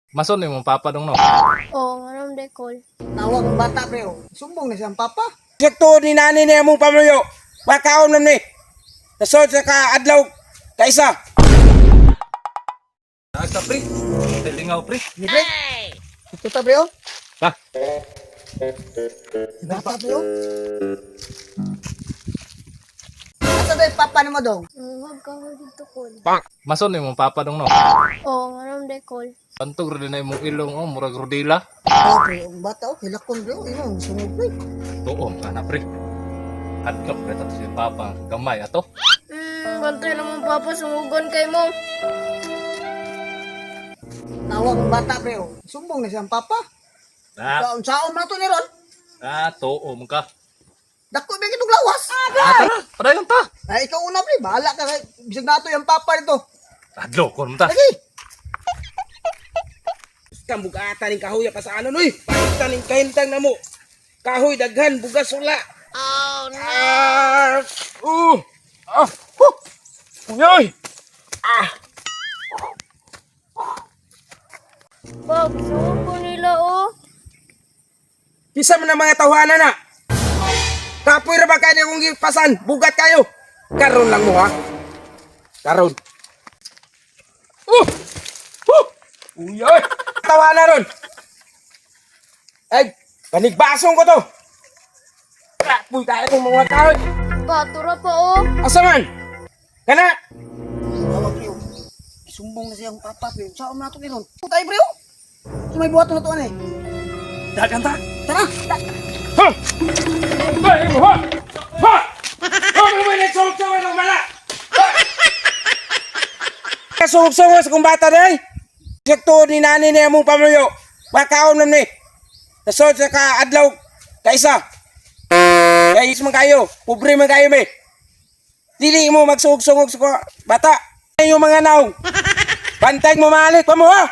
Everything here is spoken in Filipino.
Mason yung papa dong no. Oo, maram de call. Tawag ang bata pre, oh. Sumbong na siyang papa. Sekto ni nani niya mong pamayo. Makaon man ni. Nasod sa ka-adlaw. Kaisa. Nasa pre. Telingaw pre. Ni pre. Ito ta pre, oh. Ha? Bata pre, oh. Asa ba yung papa ni mo dong? Huwag ka mo dito call. Mason yung papa dong no. Oo, maram de call. Pantog rin na imong ilong oh, murag rodila. Oh pre, ang bata, oh. Hilakon pre, oh. Ino, sungod pre. Tuon kana pre. Hadlok pre tato si papa gamay ato. Bantay naman papa, sumugon kay mo. Tawag ang bata pre, oh. Sumbong na siyang papa. Ah, Saon man to ni Ron. tuom ka. Dako ba kitong lawas? Tara, padayon ta. Ay, ikaw una pre, bahala ka. Bisag na to yung papa nito. Hadlok kon ta. Lagi. Kang bugatan ning kahoy pa sa ano noy. Palitan ning kahintang namo. Kahoy daghan bugas sula. Oh no. Uyoy. Pag, sumugon nila oh. Kisa man ang mga tawhanan na. Kapoy ra ba kayo kung gipasan? Bugat kayo. Karon lang mo ha. Karon. Uyoy. Tawanan ron. Ay, panigbasong ko to. Kapoy tayo ng mga kahoy. Batura pa oh. Asa man? Kana. Tawag pre, oh. Sumbong na siyang papa pre. Saon man to ni Ron. Putay pre, oh. Sumay buhat na to ano eh. Dagan ta. Tara. Ha! Ay, mo ha! Ha! Ano mo nagsulog-sulog ng bala? Kasulog-sulog sa kong bata na eh. Sekto ni nani niya mong pamayo. Makaon man ni. Nasod sa ka-adlaw. Kaisa. Kayis man kayo. Pobre man kayo me. Dili mo magsugog-sugog sa bata. Yung mga naong. Bantay mo malik pa mo ha!